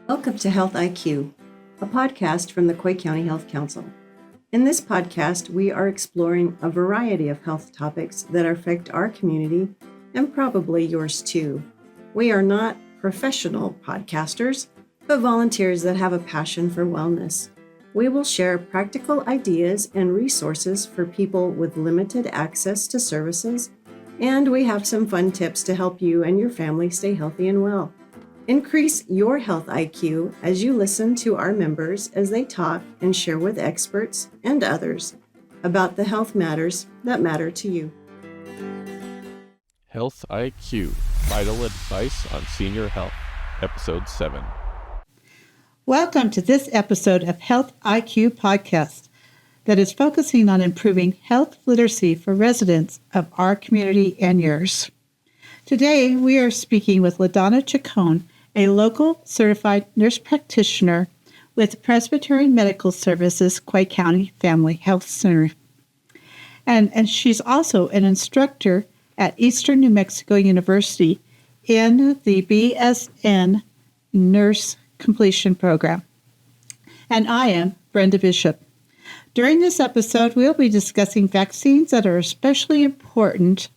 Welcome to Health IQ, a podcast from the Coy County Health Council. In this podcast, we are exploring a variety of health topics that affect our community and probably yours too. We are not professional podcasters, but volunteers that have a passion for wellness. We will share practical ideas and resources for people with limited access to services, and we have some fun tips to help you and your family stay healthy and well. Increase your health IQ as you listen to our members as they talk and share with experts and others about the health matters that matter to you. Health IQ, Vital Advice on Senior Health, Episode 7. Welcome to this episode of Health IQ Podcast that is focusing on improving health literacy for residents of our community and yours. Today, we are speaking with LaDonna Chacon, a local certified nurse practitioner with Presbyterian Medical Services Coy County Family Health Center. And she's also an instructor at Eastern New Mexico University in the BSN Nurse Completion Program. And I am Brenda Bishop. During this episode, we'll be discussing vaccines that are especially important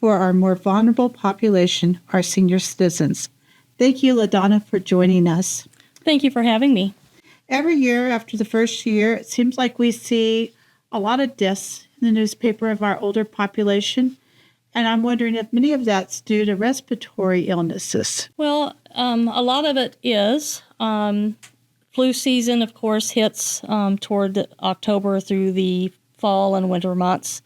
for our more vulnerable population, our senior citizens. Thank you, LaDonna, for joining us. Thank you for having me. Every year after the first year, it seems like we see a lot of deaths in the newspaper of our older population. And I'm wondering if many of that's due to respiratory illnesses. Well, a lot of it is. Flu season, of course, hits toward October through the fall and winter months.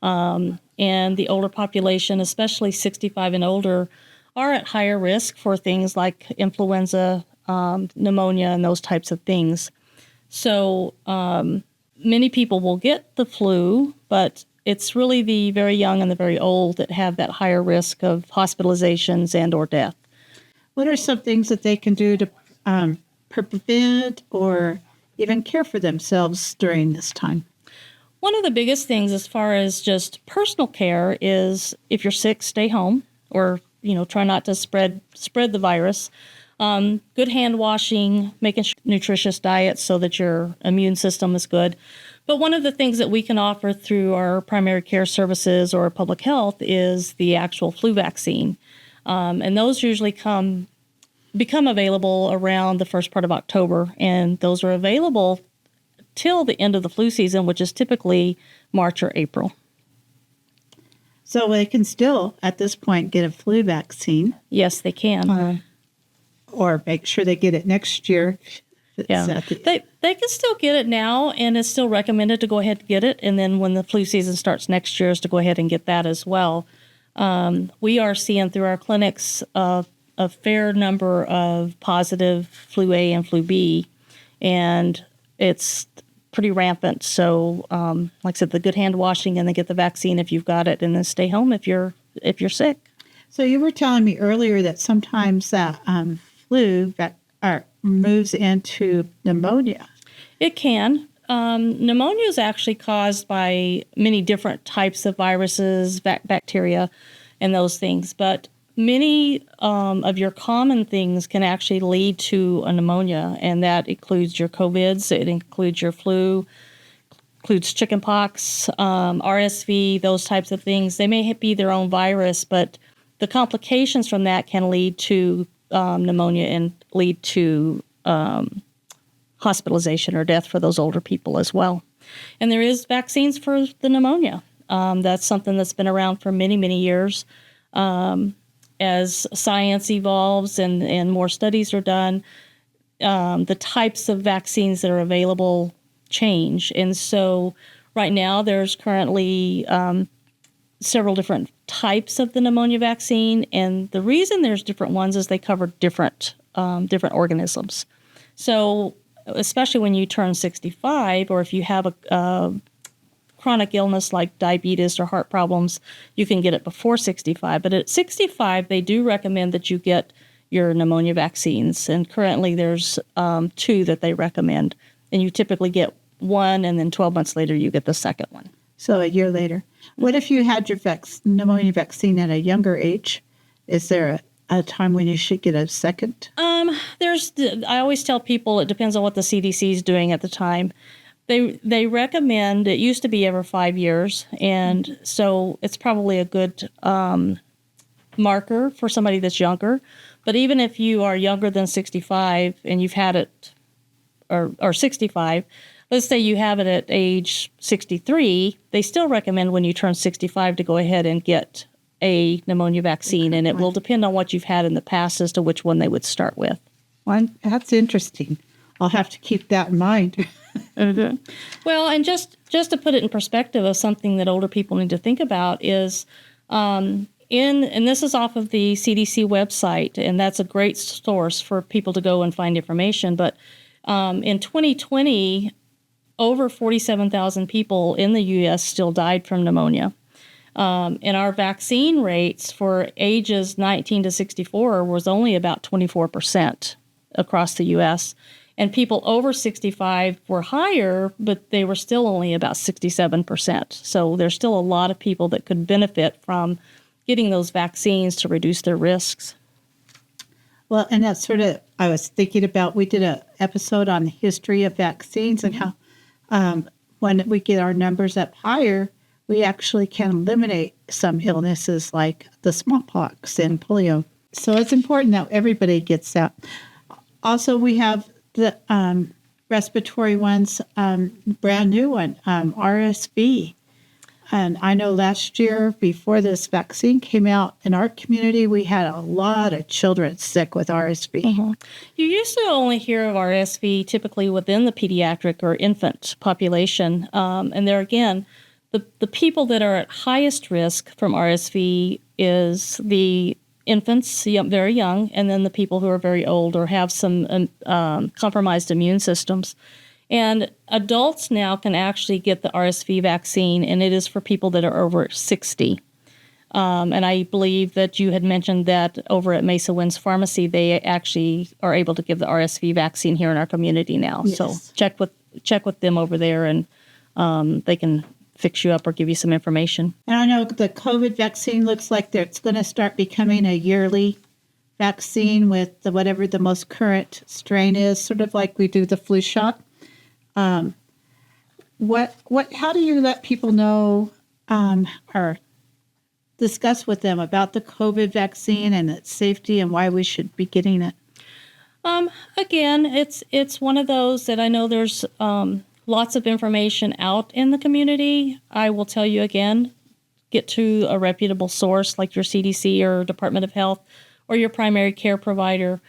And the older population, especially 65 and older, are at higher risk for things like influenza, pneumonia, and those types of things. So many people will get the flu, but it's really the very young and the very old that have that higher risk of hospitalizations and or death. What are some things that they can do to prevent or even care for themselves during this time? One of the biggest things as far as just personal care is if you're sick, stay home or try not to spread the virus. Good hand washing, making nutritious diets so that your immune system is good. But one of the things that we can offer through our primary care services or public health is the actual flu vaccine. And those usually become available around the first part of October. And those are available till the end of the flu season, which is typically March or April. So they can still, at this point, get a flu vaccine. Yes, they can. Or make sure they get it next year. Yeah, they can still get it now, and it's still recommended to go ahead and get it. And then when the flu season starts next year is to go ahead and get that as well. We are seeing through our clinics a fair number of positive flu A and flu B, and it's pretty rampant. So, like I said, the good hand washing and then get the vaccine if you've got it, and then stay home if you're sick. So you were telling me earlier that sometimes that flu moves into pneumonia. It can. Pneumonia is actually caused by many different types of viruses, bacteria, and those things. But many of your common things can actually lead to a pneumonia, and that includes your COVIDs, it includes your flu, includes chickenpox, RSV, those types of things. They may be their own virus, but the complications from that can lead to pneumonia and lead to hospitalization or death for those older people as well. And there is vaccines for the pneumonia. That's something that's been around for many, many years. As science evolves and more studies are done, the types of vaccines that are available change. And so right now there's currently several different types of the pneumonia vaccine. And the reason there's different ones is they cover different organisms. So especially when you turn 65 or if you have a chronic illness like diabetes or heart problems, you can get it before 65. But at 65, they do recommend that you get your pneumonia vaccines. And currently there's 2 that they recommend. And you typically get one, and then 12 months later, you get the second one. So a year later. What if you had your pneumonia vaccine at a younger age? Is there a time when you should get a second? I always tell people it depends on what the CDC is doing at the time. They recommend, it used to be every 5 years, and so it's probably a good marker for somebody that's younger. But even if you are younger than 65 and you've had it, or 65, let's say you have it at age 63, they still recommend when you turn 65 to go ahead and get a pneumonia vaccine, and it will depend on what you've had in the past as to which one they would start with. Well, that's interesting. I'll have to keep that in mind. Well, and just to put it in perspective of something that older people need to think about is, and this is off of the CDC website, and that's a great source for people to go and find information. But in 2020, over 47,000 people in the U.S. still died from pneumonia. And our vaccine rates for ages 19 to 64 was only about 24% across the U.S., and people over 65 were higher, but they were still only about 67%. So there's still a lot of people that could benefit from getting those vaccines to reduce their risks. Well, and that's sort of, I was thinking about, we did an episode on the history of vaccines and how when we get our numbers up higher, we actually can eliminate some illnesses like the smallpox and polio. So it's important that everybody gets that. Also, we have the respiratory ones, brand new one, RSV. And I know last year, before this vaccine came out in our community, we had a lot of children sick with RSV. Mm-hmm. You used to only hear of RSV typically within the pediatric or infant population. And there again, the people that are at highest risk from RSV is the infants, very young, and then the people who are very old or have some compromised immune systems. And adults now can actually get the RSV vaccine, and it is for people that are over 60. And I believe that you had mentioned that over at Mesa Winds Pharmacy, they actually are able to give the RSV vaccine here in our community now. Yes. So check with them over there, and they can fix you up or give you some information. And I know the COVID vaccine looks like it's going to start becoming a yearly vaccine with whatever the most current strain is, sort of like we do the flu shot. How do you let people know or discuss with them about the COVID vaccine and its safety and why we should be getting it? Again, it's one of those that I know there's lots of information out in the community. I will tell you again, get to a reputable source like your CDC or Department of Health or your primary care provider.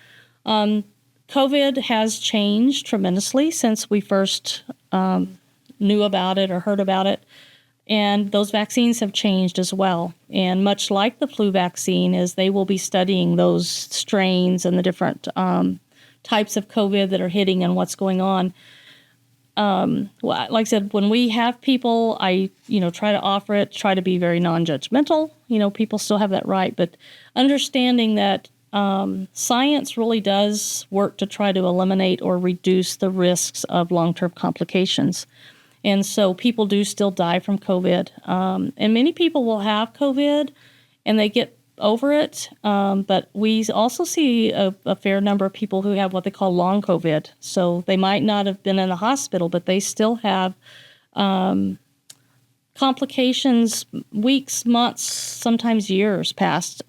COVID has changed tremendously since we first knew about it or heard about it. And those vaccines have changed as well. And much like the flu vaccine, is they will be studying those strains and the different types of COVID that are hitting and what's going on. Like I said, when we have people, I try to offer it, try to be very non-judgmental. People still have that right, but understanding that science really does work to try to eliminate or reduce the risks of long-term complications. And so people do still die from COVID. And many people will have COVID and they get over it. But we also see a fair number of people who have what they call long COVID. So they might not have been in the hospital, but they still have complications weeks, months, sometimes years past.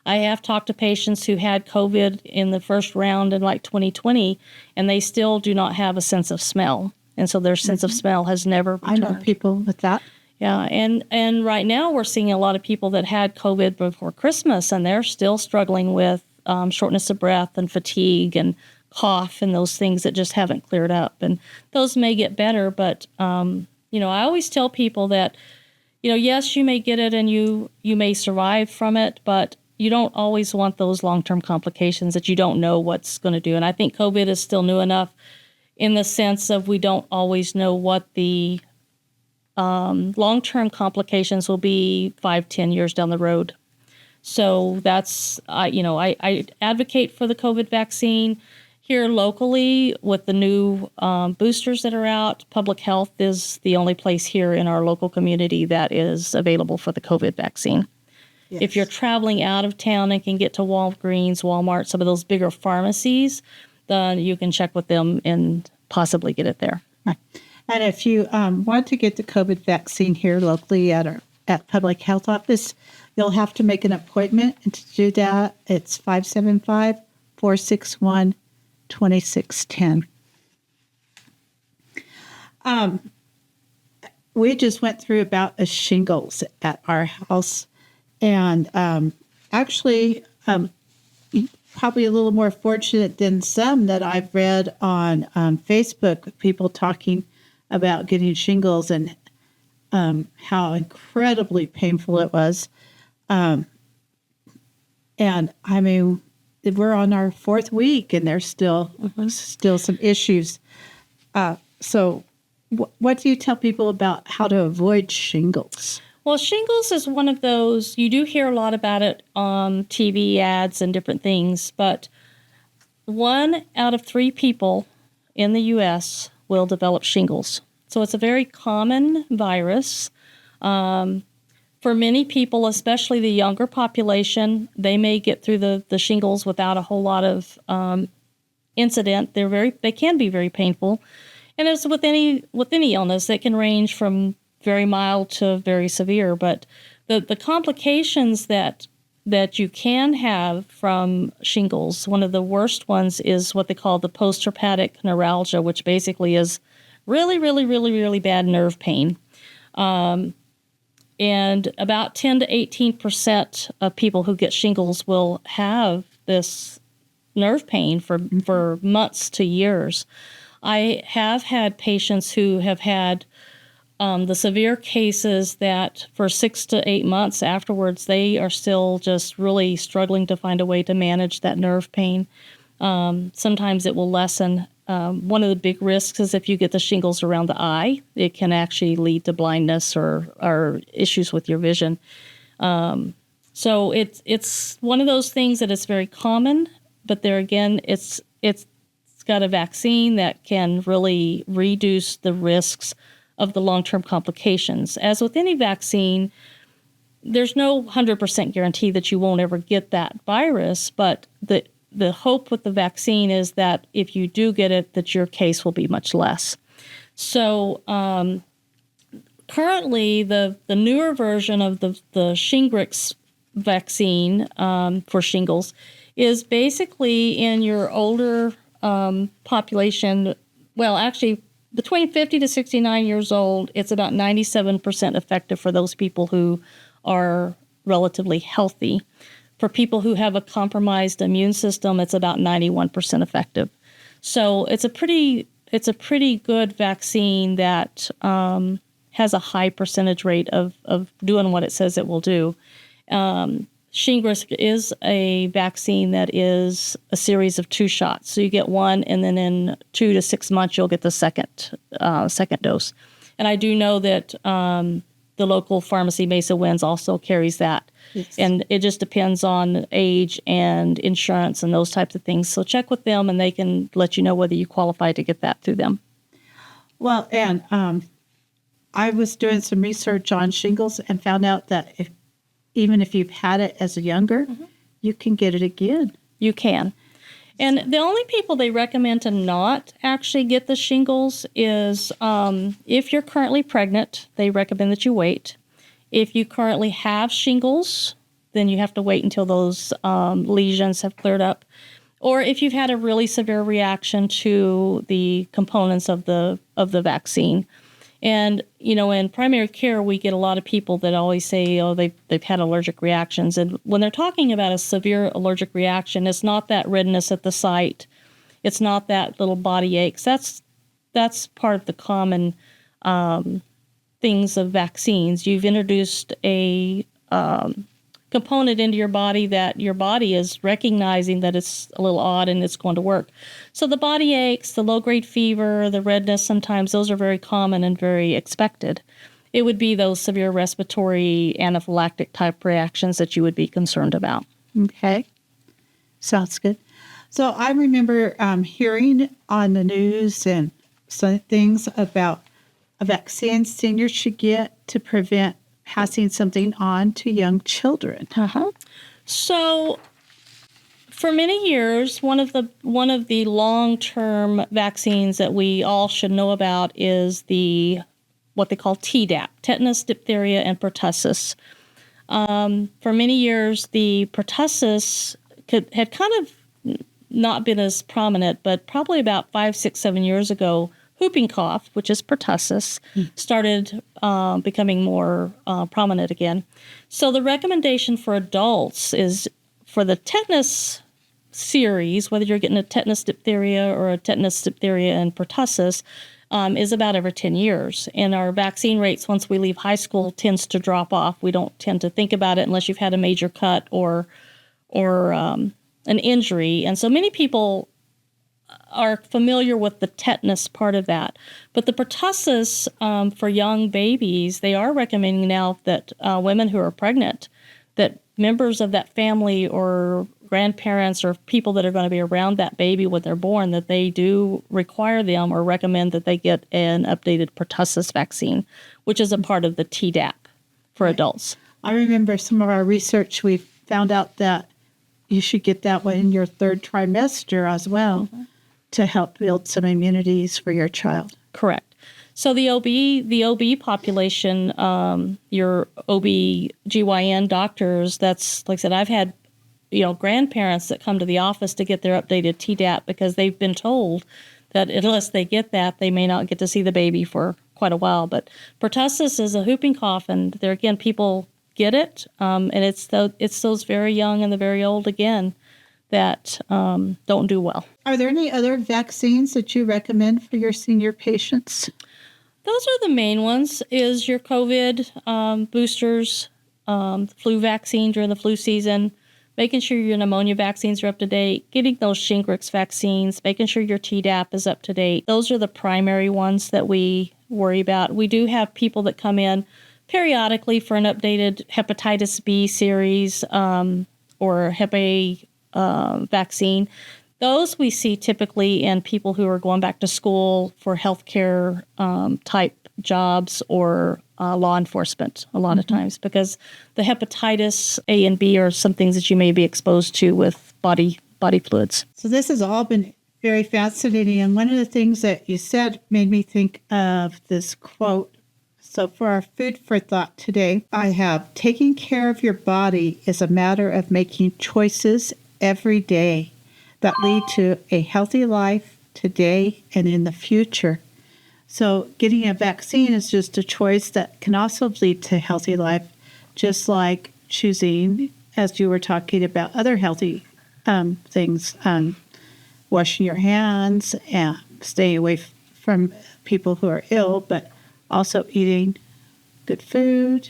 I have talked to patients who had COVID in the first round in like 2020, and they still do not have a sense of smell. And so their sense of smell has never returned. I know people with that. Yeah, and right now we're seeing a lot of people that had COVID before Christmas, and they're still struggling with shortness of breath and fatigue and cough and those things that just haven't cleared up. And those may get better, but I always tell people that, yes, you may get it and you may survive from it, but you don't always want those long-term complications that you don't know what's going to do. And I think COVID is still new enough in the sense of we don't always know what the long-term complications will be 5-10 years down the road. So that's, I advocate for the COVID vaccine. Here locally with the new boosters that are out, public health is the only place here in our local community that is available for the COVID vaccine. If you're traveling out of town and can get to Walgreens, Walmart, some of those bigger pharmacies, then you can check with them and possibly get it there. Right. And if you want to get the COVID vaccine here locally at Public Health Office, you'll have to make an appointment. And to do that, it's 575-461-2610. We just went through about a shingles at our house. And actually, probably a little more fortunate than some that I've read on Facebook, people talking about getting shingles and how incredibly painful it was. And I mean, we're on our 4th week and there's still some issues. So what do you tell people about how to avoid shingles? Well, shingles is one of those, you do hear a lot about it on TV ads and different things, but 1 out of 3 people in the U.S. will develop shingles. So it's a very common virus. For many people, especially the younger population, they may get through the shingles without a whole lot of incident. They can be very painful. And as with any illness, it can range from very mild to very severe. But the complications that you can have from shingles, one of the worst ones is what they call the postherpetic neuralgia, which basically is really, really, really, really bad nerve pain. And about 10 to 18% of people who get shingles will have this nerve pain for months to years. I have had patients who have had the severe cases that for 6 to 8 months afterwards, they are still just really struggling to find a way to manage that nerve pain. Sometimes it will lessen. One of the big risks is if you get the shingles around the eye, it can actually lead to blindness or issues with your vision. So it's one of those things that is very common, but there again, it's got a vaccine that can really reduce the risks of the long-term complications. As with any vaccine, there's no 100% guarantee that you won't ever get that virus, but the hope with the vaccine is that if you do get it, that your case will be much less. So currently, the newer version of the Shingrix vaccine for shingles is basically in your older population. Well, actually, between 50 to 69 years old, it's about 97% effective for those people who are relatively healthy. For people who have a compromised immune system, it's about 91% effective. So it's a pretty good vaccine that has a high percentage rate of doing what it says it will do. Shingrix is a vaccine that is a series of 2 shots. So you get one, and then in 2 to 6 months, you'll get the second dose. And I do know that the local pharmacy, Mesa Winds, also carries that. Yes. And it just depends on age and insurance and those types of things. So check with them, and they can let you know whether you qualify to get that through them. Well, and I was doing some research on shingles and found out that even if you've had it as a younger, you can get it again. You can. And the only people they recommend to not actually get the shingles is if you're currently pregnant, they recommend that you wait. If you currently have shingles, then you have to wait until those lesions have cleared up. Or if you've had a really severe reaction to the components of the vaccine. And, in primary care, we get a lot of people that always say, they've had allergic reactions. And when they're talking about a severe allergic reaction, it's not that redness at the site. It's not that little body aches. That's part of the common things of vaccines. You've introduced a component into your body that your body is recognizing that it's a little odd and it's going to work. So the body aches, the low-grade fever, the redness, sometimes those are very common and very expected. It would be those severe respiratory anaphylactic type reactions that you would be concerned about. Okay. Sounds good. So I remember hearing on the news and some things about a vaccine seniors should get to prevent passing something on to young children. So, for many years, one of the long-term vaccines that we all should know about is what they call Tdap, tetanus, diphtheria, and pertussis. For many years, the pertussis had kind of not been as prominent, but probably about 5, 6, 7 years ago, whooping cough, which is pertussis, started becoming more prominent again. So the recommendation for adults is for the tetanus series, whether you're getting a tetanus diphtheria or a tetanus diphtheria and pertussis, is about every 10 years. And our vaccine rates once we leave high school tends to drop off. We don't tend to think about it unless you've had a major cut or an injury. And so many people are familiar with the tetanus part of that. But the pertussis for young babies, they are recommending now that women who are pregnant, that members of that family or grandparents or people that are going to be around that baby when they're born, that they do require them or recommend that they get an updated pertussis vaccine, which is a part of the Tdap for adults. I remember some of our research, we found out that you should get that one in your third trimester as well to help build some immunities for your child. Correct. So the OB population, your OB/GYN doctors, that's, like I said, I've had grandparents that come to the office to get their updated Tdap because they've been told that unless they get that, they may not get to see the baby for quite a while. But pertussis is a whooping cough, and there again, people get it, and it's those very young and the very old again that don't do well. Are there any other vaccines that you recommend for your senior patients? Those are the main ones, is your COVID boosters, flu vaccine during the flu season, making sure your pneumonia vaccines are up to date, getting those Shingrix vaccines, making sure your Tdap is up to date. Those are the primary ones that we worry about. We do have people that come in periodically for an updated hepatitis B series or Hep A vaccine. Those we see typically in people who are going back to school for healthcare type jobs or law enforcement a lot of times, because the hepatitis A and B are some things that you may be exposed to with body fluids. So this has all been very fascinating. And one of the things that you said made me think of this quote. So for our food for thought today, I have, taking care of your body is a matter of making choices every day that lead to a healthy life today and in the future. So getting a vaccine is just a choice that can also lead to a healthy life, just like choosing, as you were talking about, other healthy things, washing your hands and staying away from people who are ill, but also eating good food.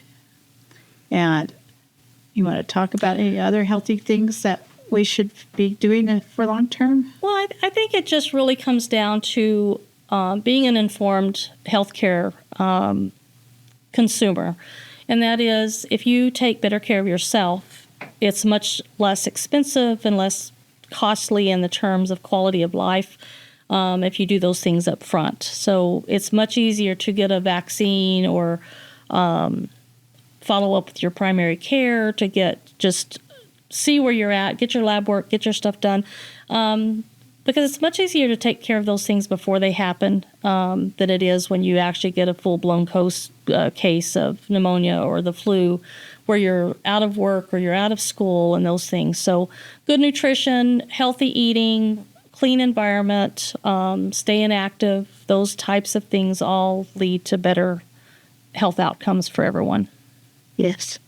And you want to talk about any other healthy things that we should be doing for long term? Well, I think it just really comes down to being an informed healthcare consumer. And that is, if you take better care of yourself, it's much less expensive and less costly in the terms of quality of life if you do those things up front. So it's much easier to get a vaccine or follow up with your primary care to just see where you're at, get your lab work, get your stuff done. Because it's much easier to take care of those things before they happen than it is when you actually get a full-blown case of pneumonia or the flu where you're out of work or you're out of school and those things. So good nutrition, healthy eating, clean environment, staying active, those types of things all lead to better health outcomes for everyone. Yes.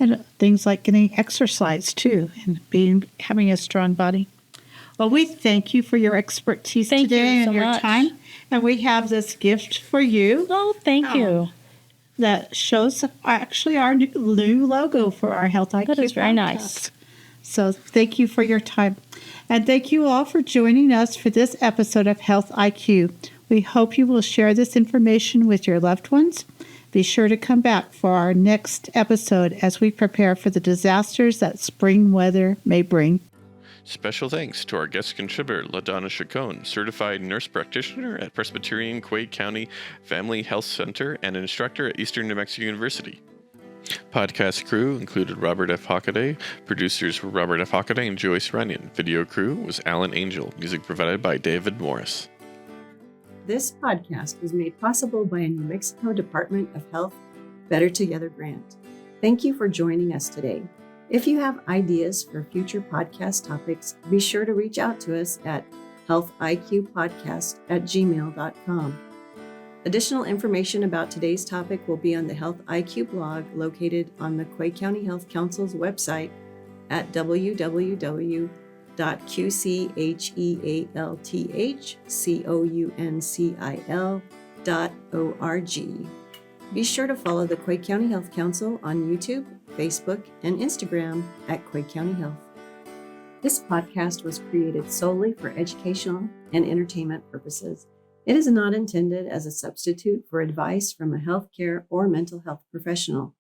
And things like getting exercise, too, and having a strong body. Well, we thank you for your expertise today and your time. And we have this gift for you. Oh, thank you. That shows actually our new logo for our Health IQ That is very podcast. nice. So thank you for your time. And thank you all for joining us for this episode of Health IQ. We hope you will share this information with your loved ones. Be sure to come back for our next episode as we prepare for the disasters that spring weather may bring. Special thanks to our guest contributor, LaDonna Chacon, certified nurse practitioner at Presbyterian Quay County Family Health Center and instructor at Eastern New Mexico University. Podcast crew included Robert F. Hockaday. Producers were Robert F. Hockaday and Joyce Runyon. Video crew was Alan Angel. Music provided by David Morris. This podcast was made possible by a New Mexico Department of Health Better Together grant. Thank you for joining us today. If you have ideas for future podcast topics, be sure to reach out to us at healthiqpodcast@gmail.com. Additional information about today's topic will be on the Health IQ blog located on the Quay County Health Council's website at www.qchealthcouncil.org. Be sure to follow the Quay County Health Council on YouTube, Facebook, and Instagram at Quay County Health. This podcast was created solely for educational and entertainment purposes. It is not intended as a substitute for advice from a healthcare or mental health professional.